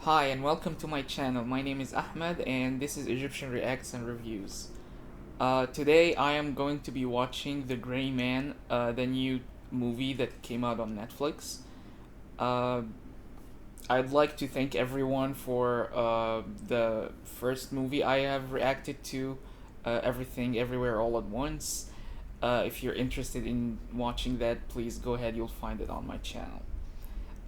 Hi and welcome to my channel. My name is Ahmed and this is Egyptian Reacts and Reviews. Today I am going to be watching The Gray Man, the new movie that came out on Netflix. Uh, I'd like to thank everyone for the first movie I have reacted to, Everything Everywhere All at Once. If you're interested in watching that, please go ahead, you'll find it on my channel.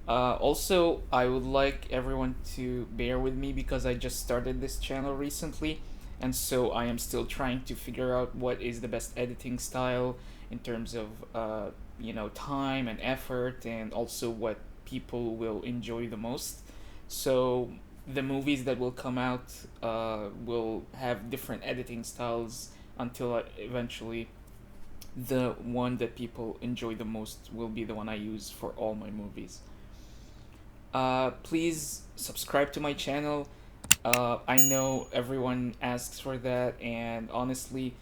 Also, I would like everyone to bear with me because I just started this channel recently, and so I am still trying to figure out what is the best editing style in terms of time and effort, and also what people will enjoy the most. So the movies that will come out will have different editing styles until eventually the one that people enjoy the most will be the one I use for all my movies. Please subscribe to my channel. I know everyone asks for that, and honestly,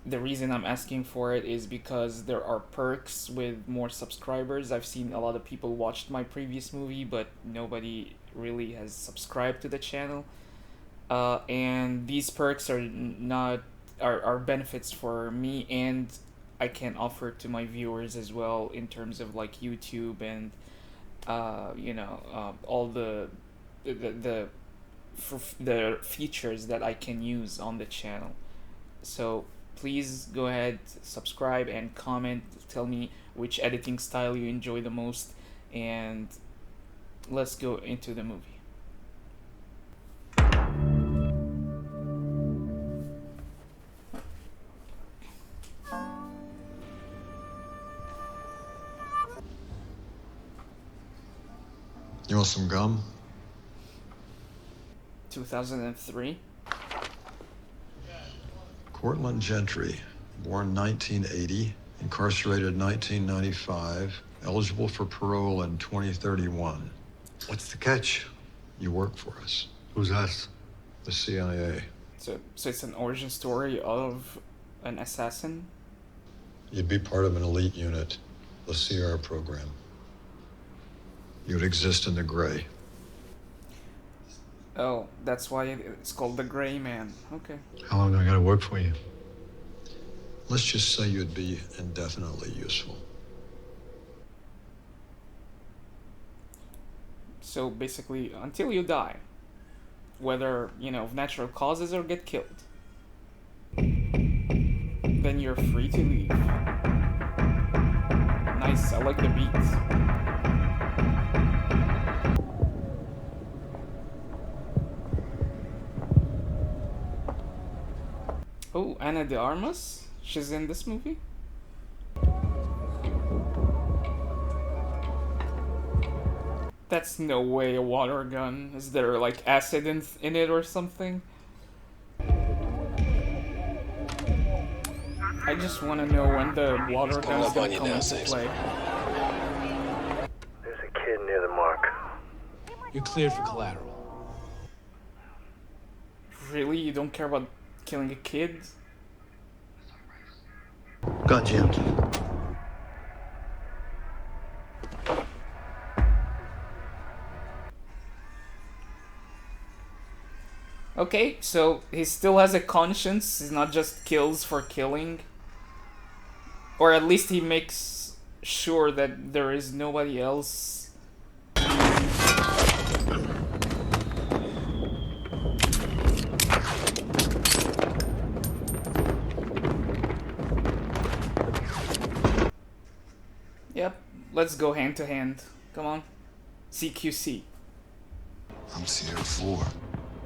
the reason I'm asking for it is because there are perks with more subscribers. I've seen a lot of people watched my previous movie, but nobody really has subscribed to the channel. And these perks are not are benefits for me, and I can offer to my viewers as well in terms of like YouTube and all the the features that I can use on the channel. So please go ahead, subscribe and comment. Tell me which editing style you enjoy the most, and let's go into the movie. You want some gum? 2003. Cortland Gentry, born 1980, incarcerated 1995, eligible for parole in 2031. What's the catch? You work for us, Who's us? the CIA. So it's an origin story of an assassin. You'd be part of an elite unit, the Sierra program. You'd exist in the gray. Oh, that's why it's called The Gray Man. Okay. How long do I gotta work for you? Let's just say you'd be indefinitely useful. So basically, until you die, whether, of natural causes or get killed, then you're free to leave. Nice, I like the beat. Oh, Ana de Armas? She's in this movie? That's no way a water gun. Is there like acid in it or something? I just want to know when the water gun's gonna come into play. There's a kid near the mark. You're cleared for collateral. Really? You don't care about killing a kid? Gun jammed. Okay, so he still has a conscience. He's not just kills for killing. Or at least he makes sure that there is nobody else. Yep, let's go hand to hand. Come on. CQC. I'm Sierra 4.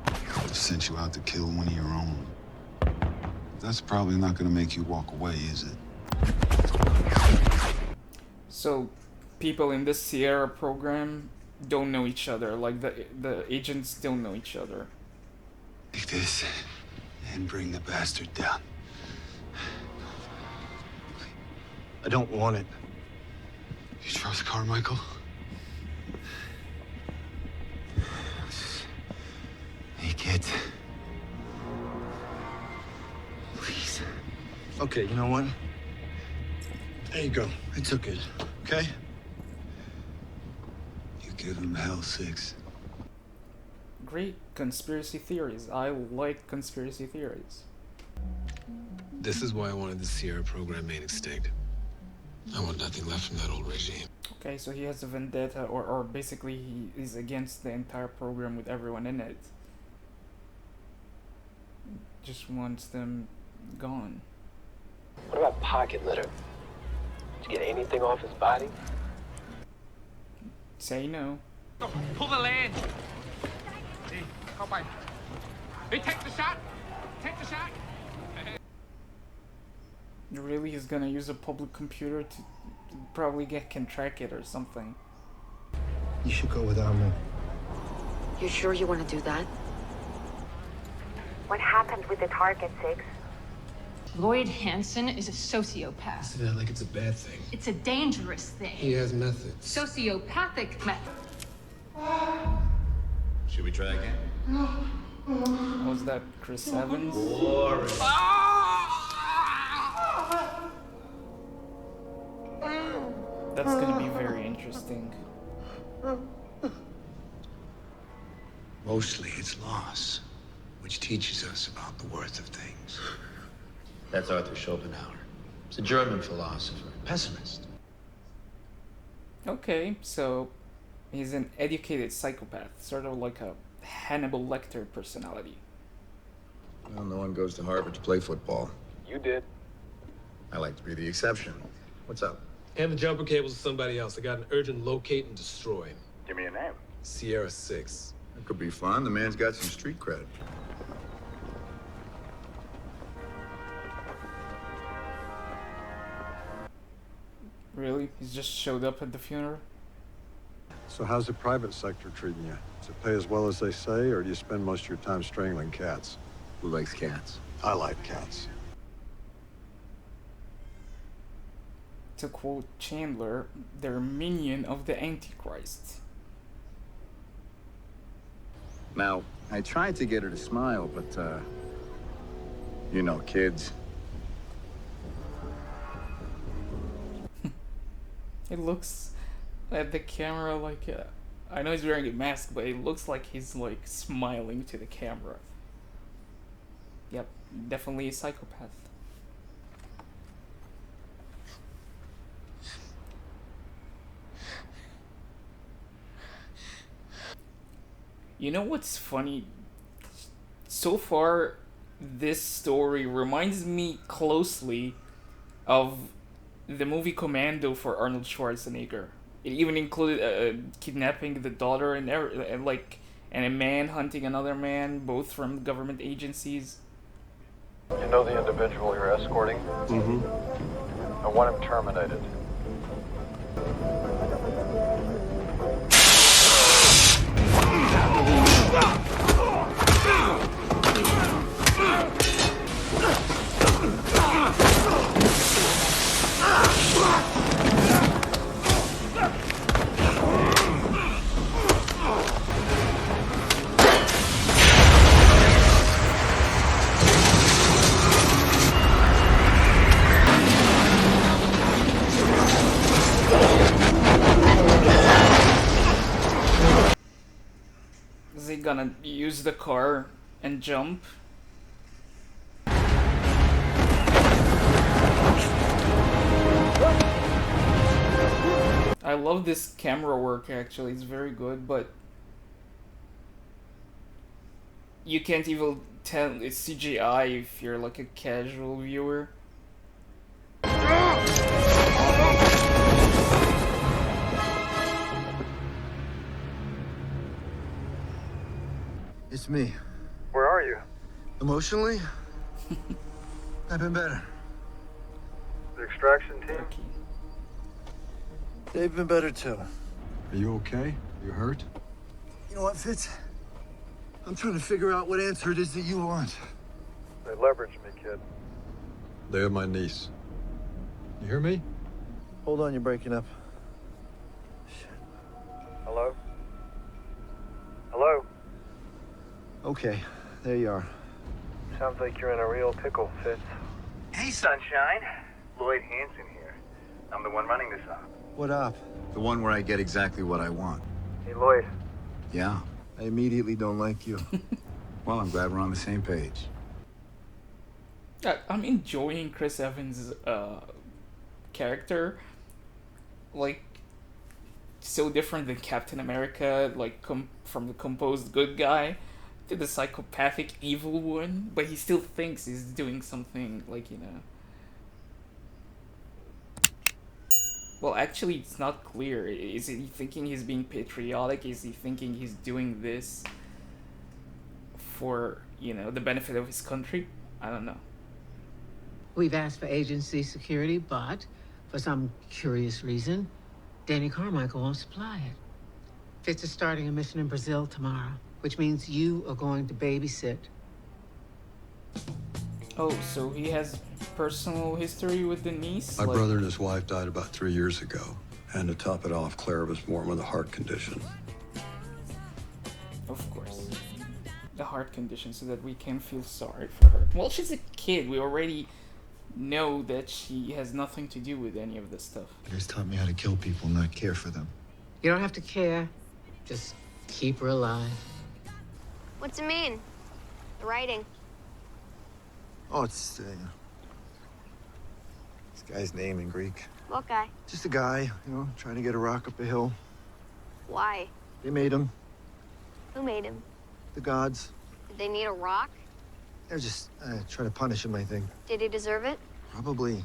I sent you out to kill one of your own. That's probably not gonna make you walk away, is it? So, people in this Sierra program don't know each other. Like, the agents don't know each other. Take this and bring the bastard down. I don't want it. You trust Carmichael? Hey, kid. Please. Okay, you know what? There you go. I took it. Okay? You give him hell 6. Great conspiracy theories. I like conspiracy theories. This is why I wanted the Sierra program made extinct. I want nothing left from that old regime. Okay, so he has a vendetta, or basically he is against the entire program with everyone in it. Just wants them gone. What about pocket litter? Did you get anything off his body? Say no. Pull the land. Hey,เข้าไป. Hey, take the shot. Take the shot. Really, he's gonna use a public computer to probably can track it or something. You should go without me. You sure you want to do that? What happened with the target, Six? Lloyd Hansen is a sociopath. Say that like it's a bad thing. It's a dangerous thing. He has methods. Sociopathic method. Should we try again? Was that Chris Evans? That's gonna be very interesting. Mostly it's loss, which teaches us about the worth of things. That's Arthur Schopenhauer. He's a German philosopher, pessimist. Okay, so he's an educated psychopath, sort of like a Hannibal Lecter personality. Well, no one goes to Harvard to play football. You did. I like to be the exception. What's up? Hand the jumper cables to somebody else. I got an urgent locate and destroy. Give me a name. Sierra 6. That could be fun. The man's got some street cred. Really? He's just showed up at the funeral? So how's the private sector treating you? Does it pay as well as they say, or do you spend most of your time strangling cats? Who likes cats? I like cats. To quote Chandler, they're minion of the Antichrist. Now, I tried to get her to smile, but, you know, kids. It looks at the camera like I know he's wearing a mask, but it looks like he's like smiling to the camera. Yep, definitely a psychopath. You know what's funny? So far, this story reminds me closely of the movie Commando for Arnold Schwarzenegger. It even included kidnapping the daughter and a man hunting another man, both from government agencies. You know the individual you're escorting? Mm-hmm. I want him terminated. Is he gonna use the car and jump? I love this camera work actually, it's very good, but you can't even tell it's CGI if you're like a casual viewer. It's me. Where are you? Emotionally, I've been better. The extraction team? Turkey. They've been better too. Are you okay? You hurt? You know what, Fitz? I'm trying to figure out what answer it is that you want. They leveraged me, kid. They have my niece. You hear me? Hold on, you're breaking up. Hello? Hello? Okay, there you are. Sounds like you're in a real pickle, Fitz. Hey, Sunshine. Lloyd Hansen here. I'm the one running this op. What up? The one where I get exactly what I want. Hey, Lloyd. Yeah. I immediately don't like you. Well, I'm glad we're on the same page. I'm enjoying Chris Evans' character. Like, so different than Captain America, like from the composed good guy to the psychopathic evil one, but he still thinks he's doing something, like, you know. Well, actually, it's not clear. Is he thinking he's being patriotic? Is he thinking he's doing this for, you know, the benefit of his country? I don't know. We've asked for agency security, but for some curious reason, Danny Carmichael won't supply it. Fitz is starting a mission in Brazil tomorrow, which means you are going to babysit. Oh, so he has personal history with the niece? My brother and his wife died about 3 years ago. And to top it off, Clara was born with a heart condition. Of course. The heart condition, so that we can feel sorry for her. Well, she's a kid. We already know that she has nothing to do with any of this stuff. He's taught me how to kill people, not care for them. You don't have to care. Just keep her alive. What's it mean? The writing. Oh, it's this guy's name in Greek. What guy? Just a guy, you know, trying to get a rock up a hill. Why? They made him. Who made him? The gods. Did they need a rock? They're just trying to punish him, I think. Did he deserve it? Probably. Did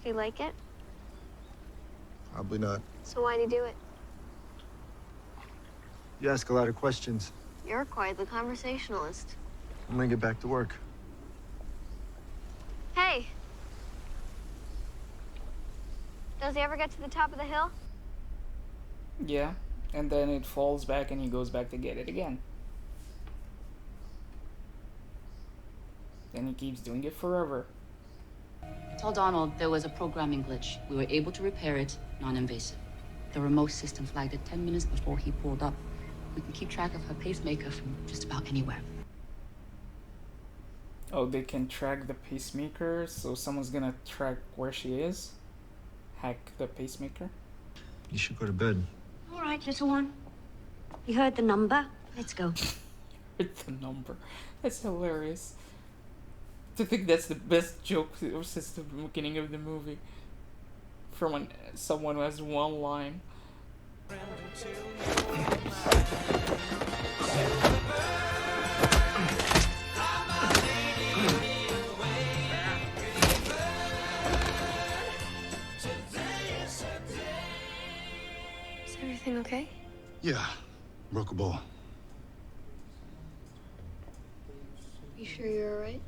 he like it? Probably not. So why'd he do it? You ask a lot of questions. You're quite the conversationalist. I'm gonna get back to work. Hey! Does he ever get to the top of the hill? Yeah, and then it falls back and he goes back to get it again. Then he keeps doing it forever. Tell Donald there was a programming glitch. We were able to repair it, non-invasive. The remote system flagged it 10 minutes before he pulled up. We can keep track of her pacemaker from just about anywhere. Oh, they can track the pacemaker, so someone's gonna track where she is? Hack the pacemaker? You should go to bed. All right, little one. You heard the number? Let's go. It's the number. That's hilarious. To think that's the best joke since the beginning of the movie. From someone who has one line. Is everything okay? Yeah. Broke a ball. You sure you're all right?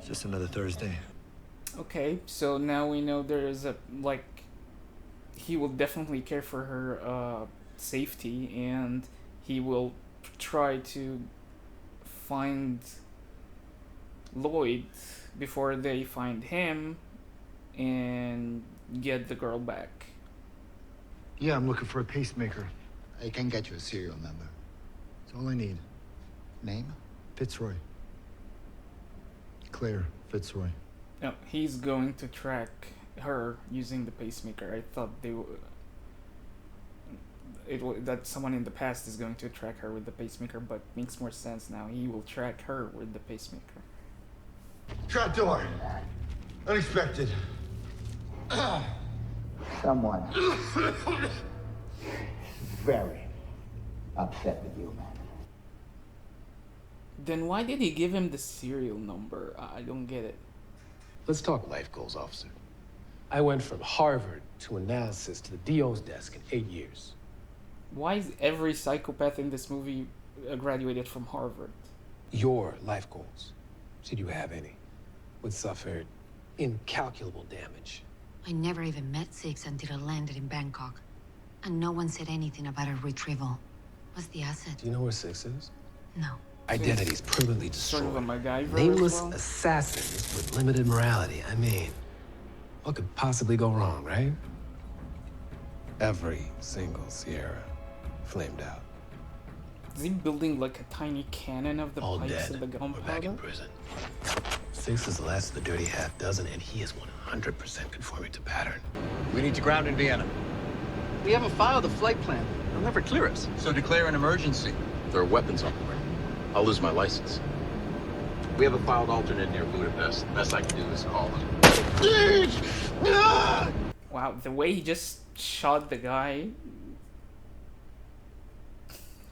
Just another Thursday. Okay, so now we know there is a, like, he will definitely care for her safety, and he will try to find Lloyd before they find him and get the girl back. Yeah, I'm looking for a pacemaker. I can get you a serial number. That's all I need. Name? Fitzroy. Claire Fitzroy. No, he's going to track her using the pacemaker. I thought that someone in the past is going to track her with the pacemaker, but makes more sense now. He will track her with the pacemaker. Trap door. Unexpected. Someone very upset with you, man. Then why did he give him the serial number? I don't get it. Let's talk life goals, officer. I went from Harvard to analysis to the DO's desk in 8 years. Why is every psychopath in this movie graduated from Harvard? Your life goals, should you have any, would suffer incalculable damage. I never even met Six until I landed in Bangkok. And no one said anything about a retrieval. What's the asset? Do you know where Six is? No. Identities permanently destroyed. Sort of a MacGyver Nameless as well? assassins with limited morality. I mean, what could possibly go wrong, right? Every single Sierra flamed out. Is he building like a tiny cannon of the All pipes dead and the or back in gunpowder? prison. Six is the last of the dirty half dozen, and he is 100% conforming to pattern. We need to ground in Vienna. We haven't filed a flight plan. They'll never clear us. So declare an emergency. There are weapons on board. I'll lose my license. We have a filed alternate near Budapest. The best I can do is call them. Wow, the way he just shot the guy.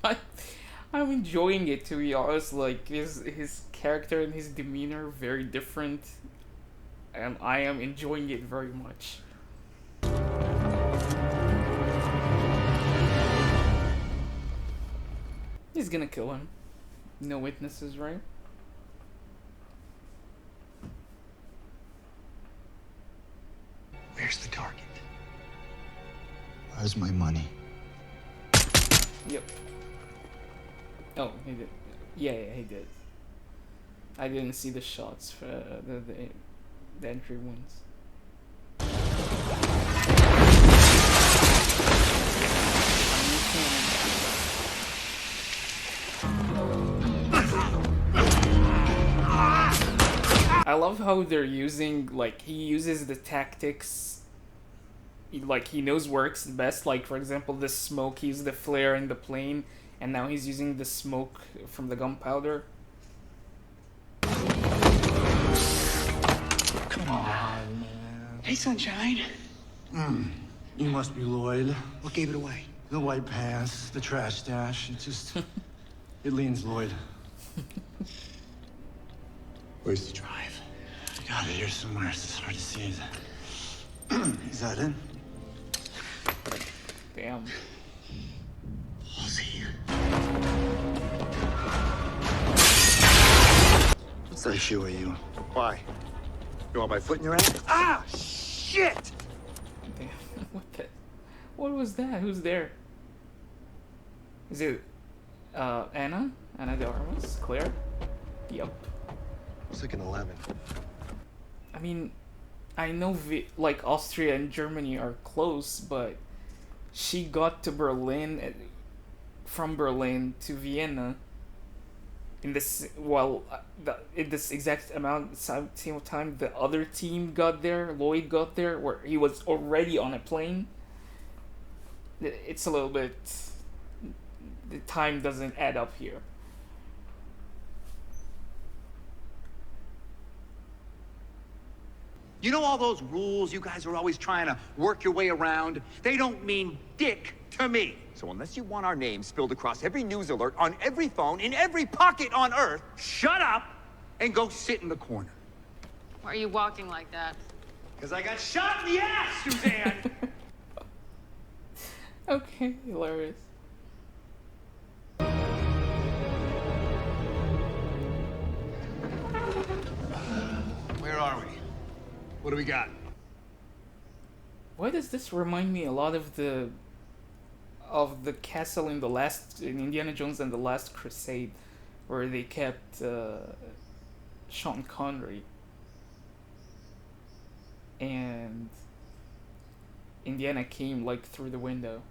I'm enjoying it, to be honest. Like, his character and his demeanor very different. And I am enjoying it very much. He's gonna kill him. No witnesses, right? Where's the target? Where's my money? Yep. Oh, he did. Yeah, he did. I didn't see the shots for the entry ones. I love how they're using, like, he uses the tactics, like, he knows works the best. Like, for example, the smoke, he used the flare in the plane, and now he's using the smoke from the gunpowder. Come on, man. Hey, Sunshine. You must be Lloyd. What gave it away? The white pants, the trash stash. It just... it leans Lloyd. Where's the drive? I got it here somewhere. It's hard to see it. Is that it? Damn. Ballsy. What size shoe are you? Why? You want my foot in your ass? Ah, shit! Damn. What was that? Who's there? Is it Anna? Anna de Armas? Claire? Yup. It's like an 11. I mean, I know like Austria and Germany are close, but she got to Berlin, from Berlin to Vienna in this, well, in this exact same time the other team got there, Lloyd got there, where he was already on a plane. It's a little bit, the time doesn't add up here. You know all those rules you guys are always trying to work your way around? They don't mean dick to me. So unless you want our names spilled across every news alert, on every phone, in every pocket on Earth, shut up and go sit in the corner. Why are you walking like that? Because I got shot in the ass, Suzanne! Okay, hilarious. Where are we? What do we got? Why does this remind me a lot of the castle in Indiana Jones and the Last Crusade, where they kept Sean Connery, and Indiana came like through the window.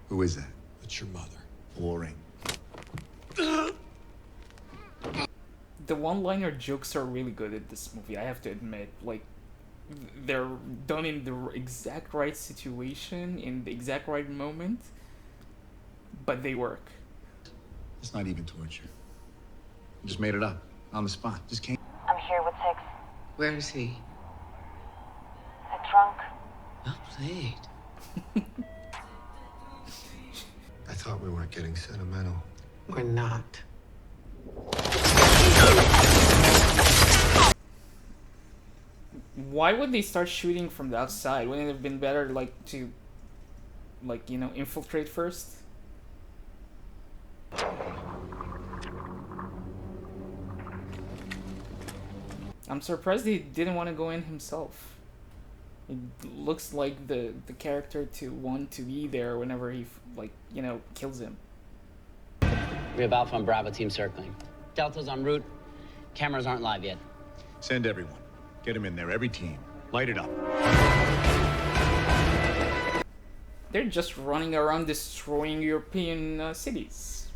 Who is that? It's your mother. Boring. The one-liner jokes are really good in this movie, I have to admit. Like, they're done in the exact right situation, in the exact right moment, but they work. It's not even torture. I just made it up on the spot. Just came. I'm here with Hicks. Where is he? The trunk. Well played. I thought we weren't getting sentimental. We're not. Why would they start shooting from the outside? Wouldn't it have been better, like, to, like, you know, infiltrate first? I'm surprised he didn't want to go in himself. It looks like the character to want to be there whenever he, like, you know, kills him. We have Alpha and Bravo team circling. Delta's en route. Cameras aren't live yet. Send everyone. Get them in there, every team. Light it up. They're just running around destroying European cities.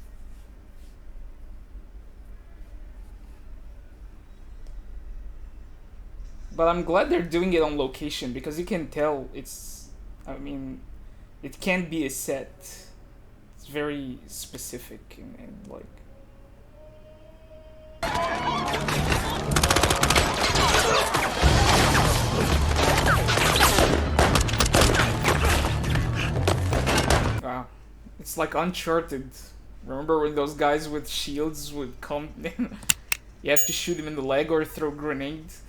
But I'm glad they're doing it on location, because you can tell it's, I mean, It can't be a set. It's very specific and like. Wow. It's like Uncharted. Remember when those guys with shields would come in? You have to shoot them in the leg or throw grenades.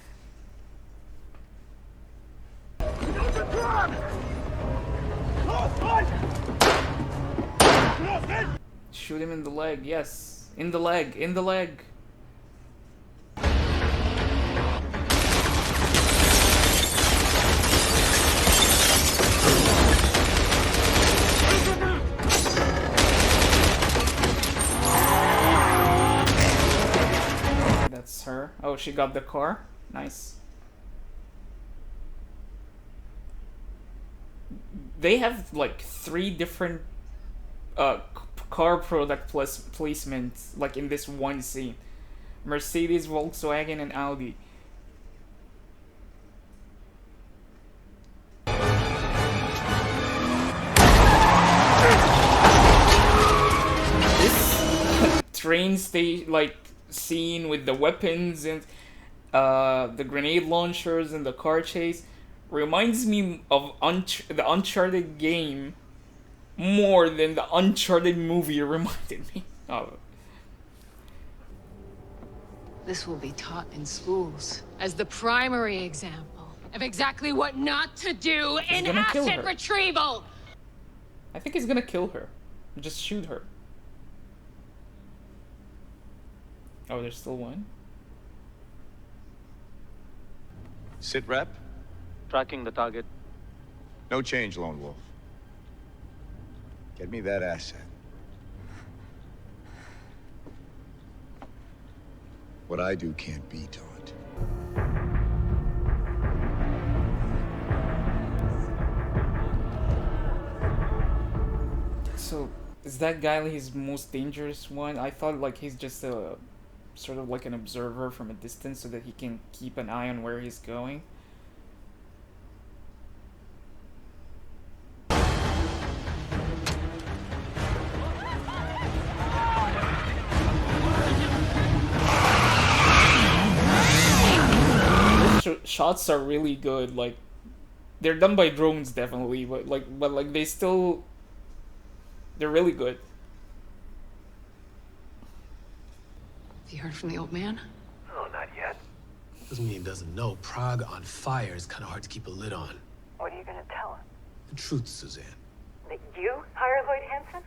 Shoot him in the leg, yes. In the leg, in the leg. That's her. Oh, she got the car. Nice. They have like 3 different car product placements like in this one scene. Mercedes, Volkswagen, and Audi. This train station like scene with the weapons and the grenade launchers and the car chase reminds me of the Uncharted game more than the Uncharted movie reminded me of. This will be taught in schools as the primary example of exactly what not to do in asset retrieval. I think he's gonna kill her. Just shoot her. Oh, there's still one? Sit rep. Tracking the target. No change, Lone Wolf. Get me that asset. What I do can't be taught. So, is that guy his most dangerous one? I thought like he's just a sort of like an observer from a distance so that he can keep an eye on where he's going. Shots are really good, like they're done by drones definitely, but like they still, they're really good. Have you heard from the old man? Oh, not yet. Doesn't mean he doesn't know. Prague on fire is kind of hard to keep a lid on. What are you gonna tell him? The truth, Suzanne. That you hired Lloyd Hansen?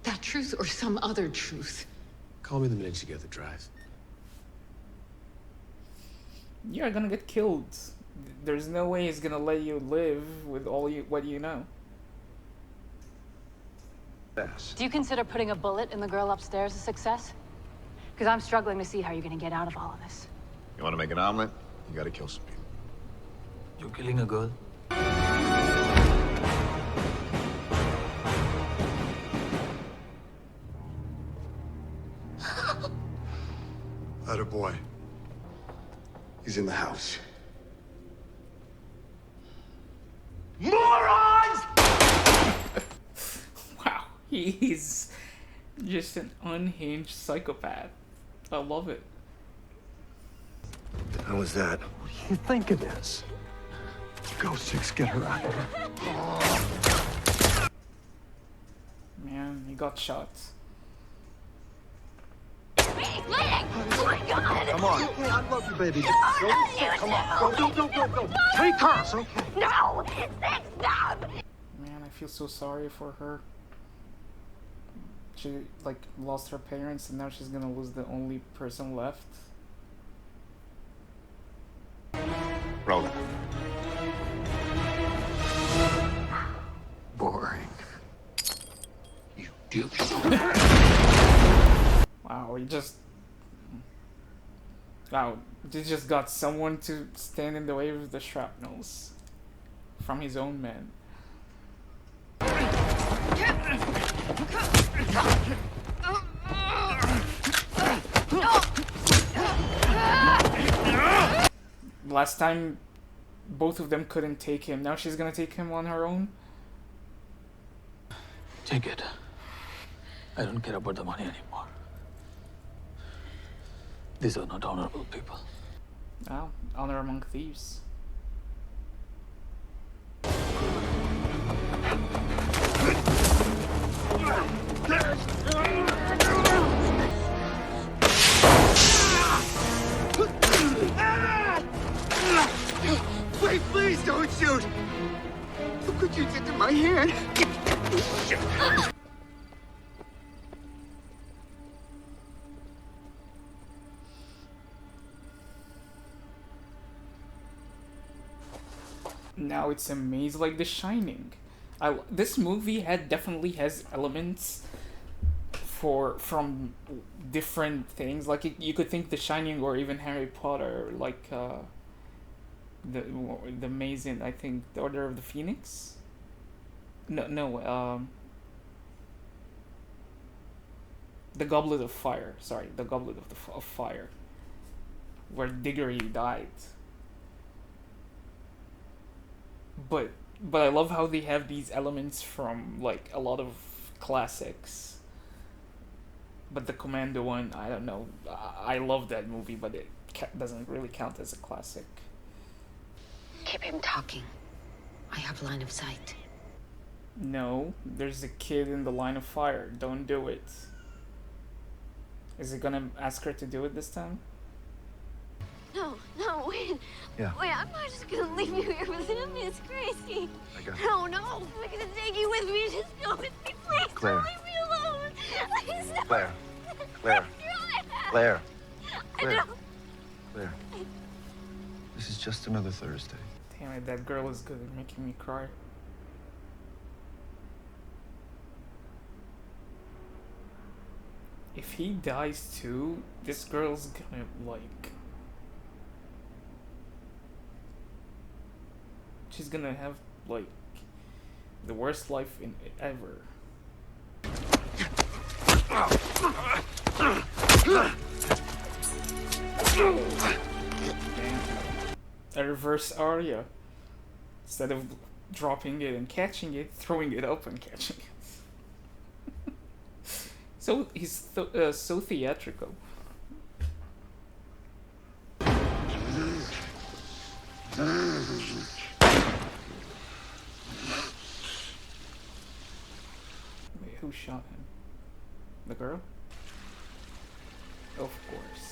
That truth or some other truth? Call me the minute you get the drive. You're gonna get killed. There's no way he's gonna let you live with all what you know. Do you consider putting a bullet in the girl upstairs a success? Because I'm struggling to see how you're gonna get out of all of this. You want to make an omelet? You got to kill some people. You're killing a girl? Atta boy. He's in the house. Morons! Wow, he's just an unhinged psychopath. I love it. How was that? What do you think it is? Go, Six, get her out of here. Man, he got shot. Oh my God! Come on. I love you, baby. Come on. Go. Take her. It's okay. No! Six, stop! Man, I feel so sorry for her. She, like, lost her parents and now she's gonna lose the only person left. Roll it. Boring. You do. Wow, Wow, he just got someone to stand in the way of the shrapnels. From his own men. Last time, both of them couldn't take him. Now she's gonna take him on her own? Take it. I don't care about the money anymore. These are not honorable people. Oh, honor among thieves. Wait, please don't shoot! Look what you did to my hand! Now it's a maze like The Shining. This movie definitely has elements from different things. Like you could think The Shining or even Harry Potter, like the maze in, I think, the Order of the Phoenix. No, the Goblet of Fire. Sorry, the Goblet of Fire, where Diggory died. But I love how they have these elements from like a lot of classics. But the Commando one, I don't know. I love that movie, but it doesn't really count as a classic. Keep him talking. I have line of sight. No, there's a kid in the line of fire. Don't do it. Is he gonna ask her to do it this time? No, wait. Yeah. Wait, I'm not just gonna leave you here with him. It's crazy. I got No, I'm gonna take you with me. Just go with me, please. Claire. Don't leave me alone. Please, no. Claire. Claire. Claire. I Claire. don't. Claire. This is just another Thursday. Damn it, that girl is good at making me cry. If he dies too, this girl's gonna like... She's gonna have like the worst life ever. A reverse Arya. Instead of dropping it and catching it, throwing it up and catching it. So he's so theatrical. Wait, who shot him? The girl? Of course.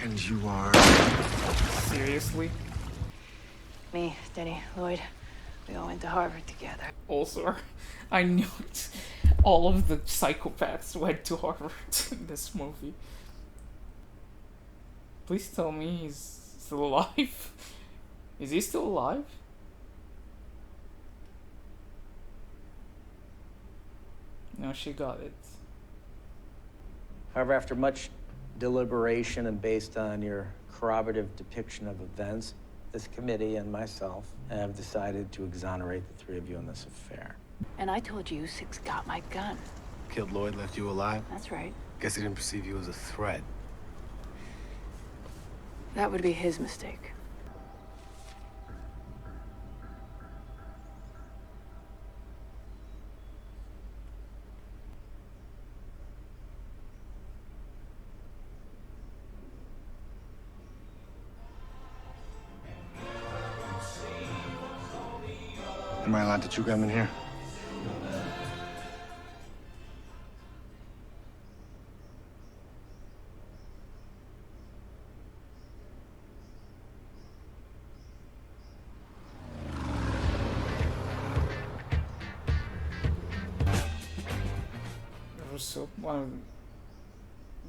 And you are... Seriously? Me, Denny, Lloyd, we all went to Harvard together. Also, I knew it. All of the psychopaths went to Harvard in this movie. Please tell me he's still alive. Is he still alive? No, she got it. However, after much deliberation and based on your corroborative depiction of events, this committee and myself have decided to exonerate the three of you in this affair. And I told you Six got my gun. Killed Lloyd, left you alive? That's right. Guess he didn't perceive you as a threat. That would be his mistake. Am I allowed to chew gum in here?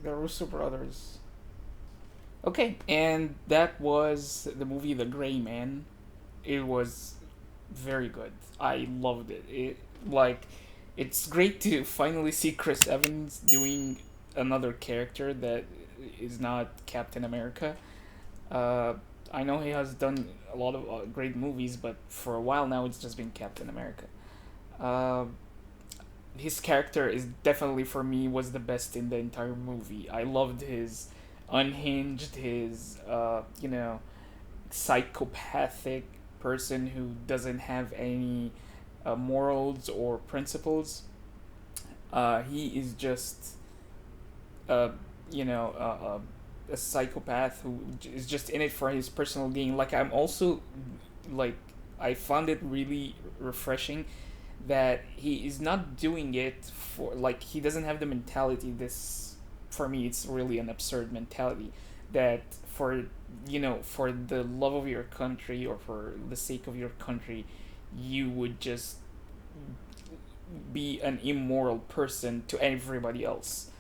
The Russo brothers. Okay, and that was the movie The Gray Man. It was very good. I loved it. It's great to finally see Chris Evans doing another character that is not Captain America. I know he has done a lot of great movies, but for a while now it's just been Captain America. His character is definitely, for me, was the best in the entire movie. I loved his unhinged, his psychopathic person who doesn't have any morals or principles. He is just a psychopath who is just in it for his personal gain. Like, I'm also like, I found it really refreshing that he is not doing it for, like, he doesn't have the mentality, this, for me it's really an absurd mentality, that for for the love of your country or for the sake of your country you would just be an immoral person to everybody else.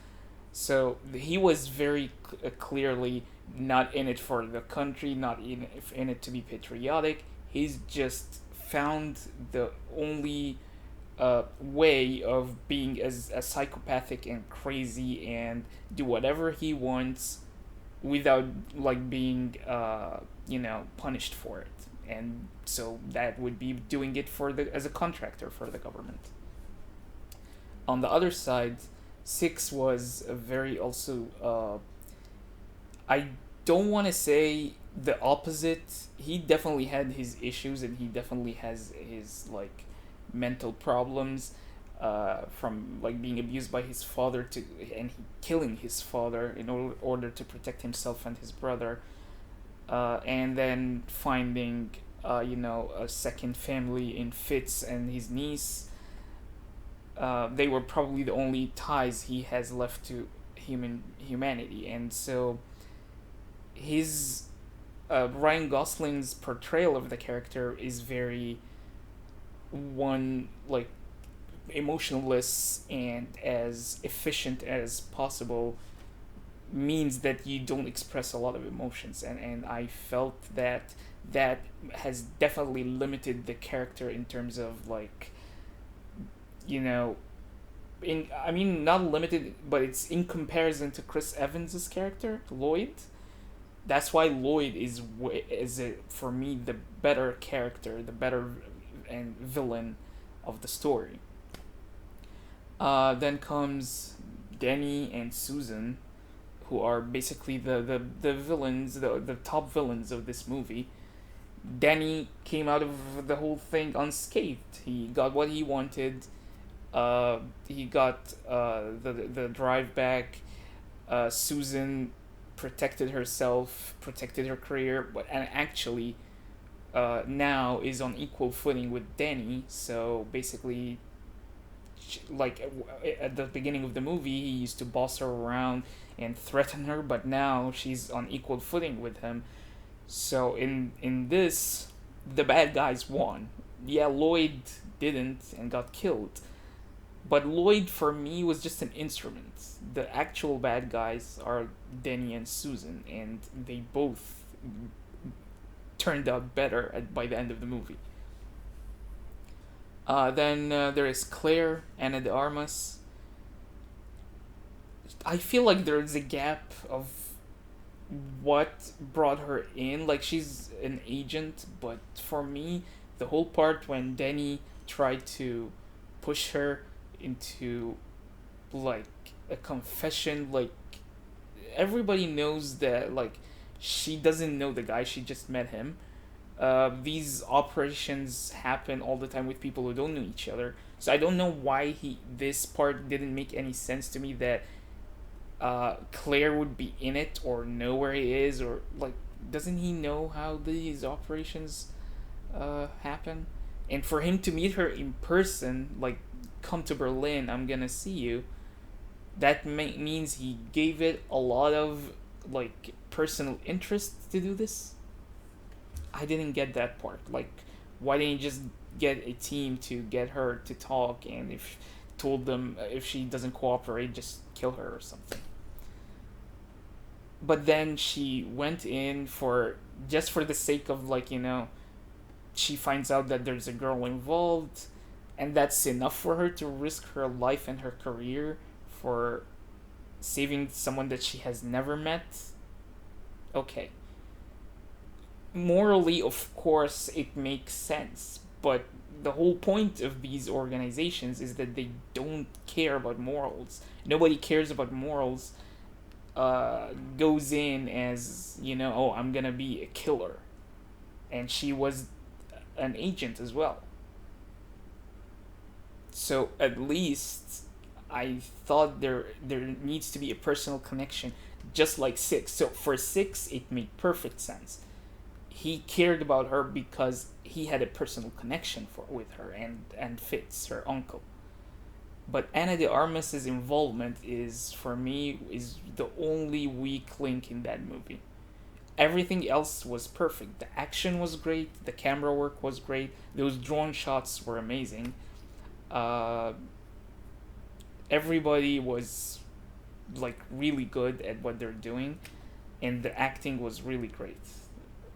So he was very clearly not in it for the country, not in it to be patriotic. He's just found the only way of being as psychopathic and crazy and do whatever he wants without like being punished for it. And so that would be doing it for as a contractor for the government. On the other side, Six was a very also I don't want to say the opposite. He definitely had his issues and he definitely has his like mental problems, from like being abused by his father and he killing his father in order to protect himself and his brother, and then finding a second family in Fitz and his niece. They were probably the only ties he has left to humanity, and so his Ryan Gosling's portrayal of the character is very emotionless and as efficient as possible, means that you don't express a lot of emotions, and I felt that has definitely limited the character in terms of like, not limited, but it's in comparison to Chris Evans's character Lloyd. That's why Lloyd is for me the better character, the better and villain of the story. Then comes Denny and Susan, who are basically the villains, the top villains of this movie. Denny came out of the whole thing unscathed. He got what he wanted. He got the drive back. Susan protected herself, protected her career, and actually now is on equal footing with Denny. So basically, like at the beginning of the movie, he used to boss her around and threaten her, but now she's on equal footing with him. So in this, the bad guys won. Yeah, Lloyd didn't and got killed, but Lloyd for me was just an instrument. The actual bad guys are Denny and Susan, and they both turned out better by the end of the movie. Then there is Claire, Ana de Armas. I feel like there is a gap of what brought her in. Like, she's an agent, but for me, the whole part when Denny tried to push her into like a confession, like everybody knows that like she doesn't know the guy, she just met him. These operations happen all the time with people who don't know each other, so I don't know why this part didn't make any sense to me, that Claire would be in it or know where he is, or like, doesn't he know how these operations happen? And for him to meet her in person, like, come to Berlin, I'm gonna see you, that means he gave it a lot of like personal interest to do this. I didn't get that part. Like, why didn't you just get a team to get her to talk, and if told them if she doesn't cooperate, just kill her or something? But then she went in for the sake of like, she finds out that there's a girl involved, and that's enough for her to risk her life and her career for saving someone that she has never met. Okay. Morally, of course, it makes sense, but the whole point of these organizations is that they don't care about morals. Nobody cares about morals goes in as, you know, oh, I'm gonna be a killer, and she was an agent as well. So at least I thought there needs to be a personal connection, just like Six. So for Six, it made perfect sense. He cared about her because he had a personal connection with her, and Fitz, her uncle. But Ana de Armas's involvement is, for me, is the only weak link in that movie. Everything else was perfect. The action was great. The camera work was great. Those drone shots were amazing. Everybody was like really good at what they're doing, and the acting was really great.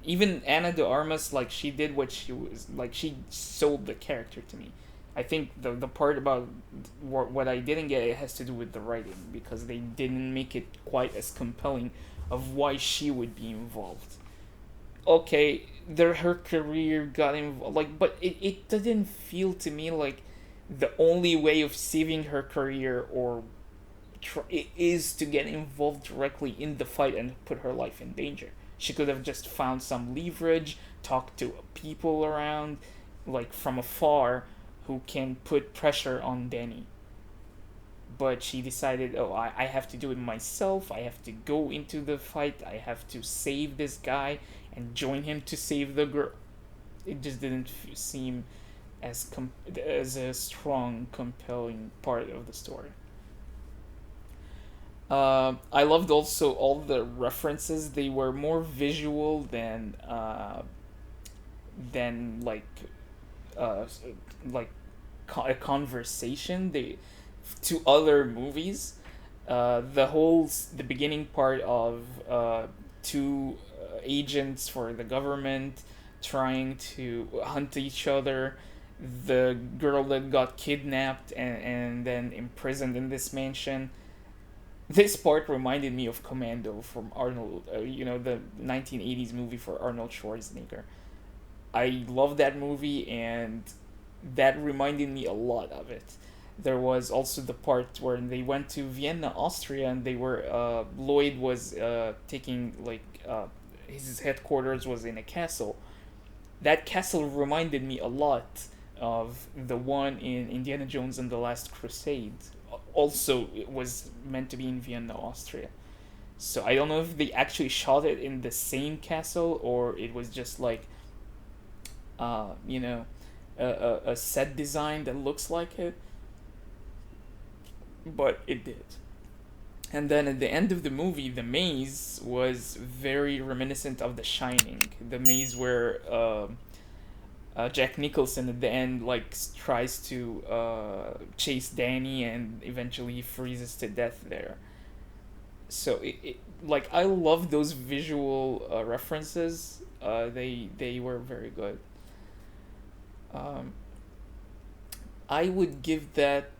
Even Ana de Armas, like, she did what she was, like, she sold the character to me. I think the part about what I didn't get, it has to do with the writing, because they didn't make it quite as compelling of why she would be involved. Okay, her career got involved, like, but it didn't feel to me like the only way of saving her career is to get involved directly in the fight and put her life in danger. She could have just found some leverage, talked to people around, like, from afar, who can put pressure on Danny. But she decided, oh, I have to do it myself. I have to go into the fight. I have to save this guy and join him to save the girl. It just didn't seem as a strong, compelling part of the story. I loved also all the references. They were more visual than like a conversation. To other movies. The beginning part of two agents for the government trying to hunt each other. The girl that got kidnapped and then imprisoned in this mansion. This part reminded me of Commando from Arnold, the 1980s movie for Arnold Schwarzenegger. I love that movie, and that reminded me a lot of it. There was also the part where they went to Vienna, Austria, and they were Lloyd was taking his headquarters was in a castle. That castle reminded me a lot of the one in Indiana Jones and the Last Crusade. Also, it was meant to be in Vienna, Austria. So I don't know if they actually shot it in the same castle or it was just like, a set design that looks like it. But it did. And then at the end of the movie, the maze was very reminiscent of The Shining. The maze where Jack Nicholson at the end tries to chase Danny and eventually freezes to death there. So I love those visual references. They were very good. I would give that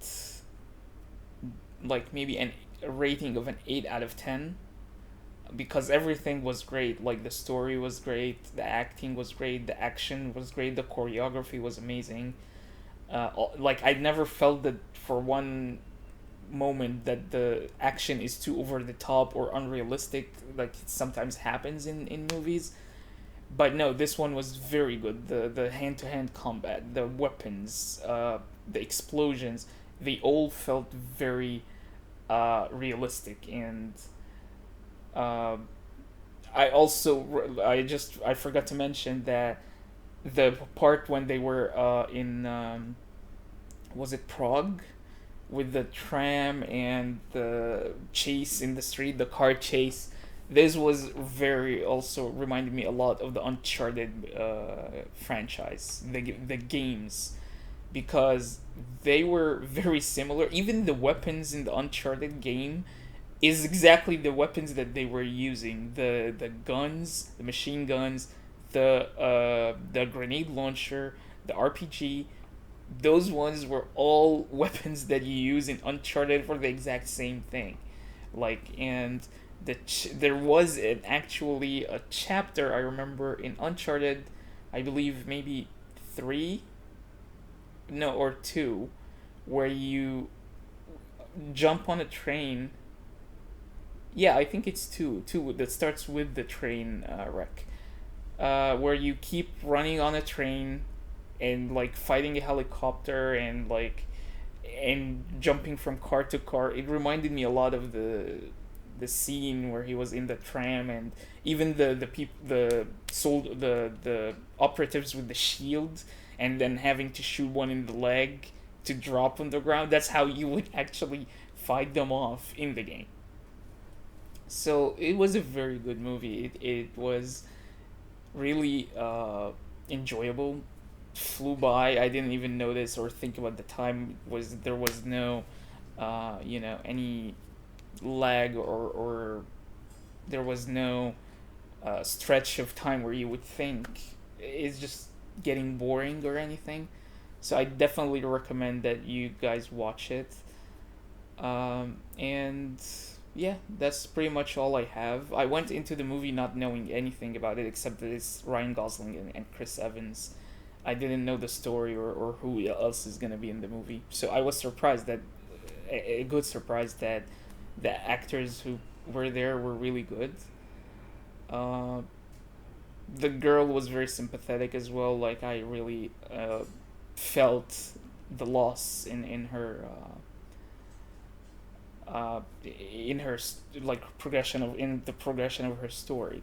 maybe a rating of an 8 out of 10 because everything was great. Like, the story was great, the acting was great, the action was great, the choreography was amazing. I never felt that for one moment that the action is too over the top or unrealistic, like it sometimes happens in movies. But no, this one was very good. The hand-to-hand combat, the weapons, the explosions, they all felt very realistic. And I forgot to mention that the part when they were in was it Prague, with the tram and the chase in the street, the car chase. This was also reminded me a lot of the Uncharted franchise, the games, because they were very similar. Even the weapons in the Uncharted game is exactly the weapons that they were using. The guns, the machine guns, the grenade launcher, the RPG. Those ones were all weapons that you use in Uncharted for the exact same thing. There was actually a chapter I remember in Uncharted, I believe maybe 3, or 2, where you jump on a train, Yeah, I think it's two that starts with the train wreck, where you keep running on a train and like fighting a helicopter and jumping from car to car. It reminded me a lot of the scene where he was in the tram, and even the operatives with the shield, and then having to shoot one in the leg to drop on the ground. That's how you would actually fight them off in the game. So it was a very good movie. It was really enjoyable. Flew by. I didn't even notice or think about the time. There was no any lag or there was no stretch of time where you would think it's just getting boring or anything. So I definitely recommend that you guys watch it. And yeah, that's pretty much all I have. I went into the movie not knowing anything about it except that it's Ryan Gosling and Chris Evans. I didn't know the story or who else is gonna be in the movie. So I was surprised that a good surprise that the actors who were there were really good. The girl was very sympathetic as well. Like I really felt the loss in her progression of her story.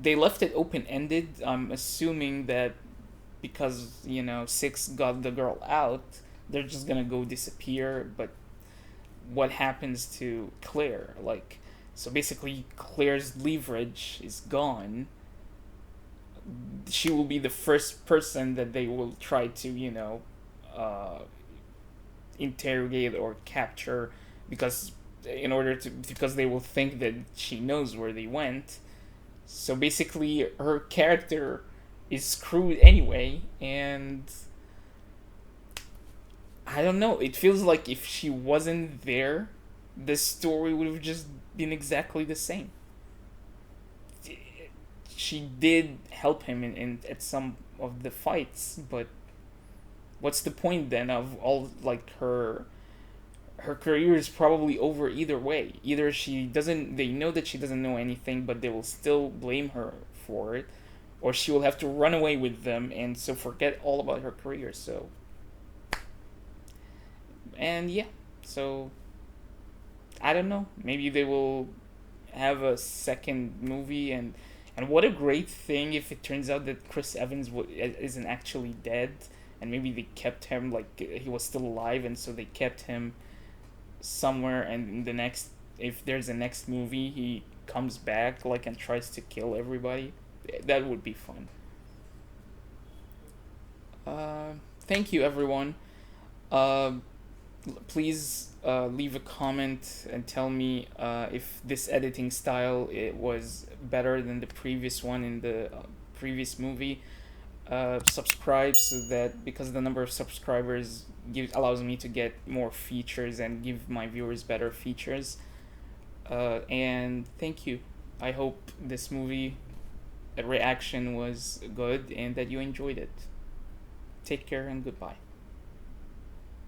They left it open-ended. I'm assuming that because, 6 got the girl out, they're just gonna go disappear, but what happens to Claire? So basically Claire's leverage is gone. She will be the first person that they will try to, interrogate or capture because they will think that she knows where they went. So basically, her character is screwed anyway, and I don't know. It feels like if she wasn't there, the story would have just been exactly the same. She did help him at some of the fights, but what's the point then of all her career is probably over either way. Either they know that she doesn't know anything, but they will still blame her for it, or she will have to run away with them and so forget all about her career. So, and yeah, so I don't know. Maybe they will have a second movie, and what a great thing if it turns out that Chris Evans isn't actually dead, and maybe they kept him he was still alive, and so they kept him somewhere, and if there's a next movie he comes back and tries to kill everybody. That would be fun. Thank you, everyone. Please leave a comment and tell me if this editing style was better than the previous one in the previous movie. Subscribe so that, because the number of subscribers allows me to get more features and give my viewers better features. And thank you. I hope this movie reaction was good and that you enjoyed it. Take care and goodbye.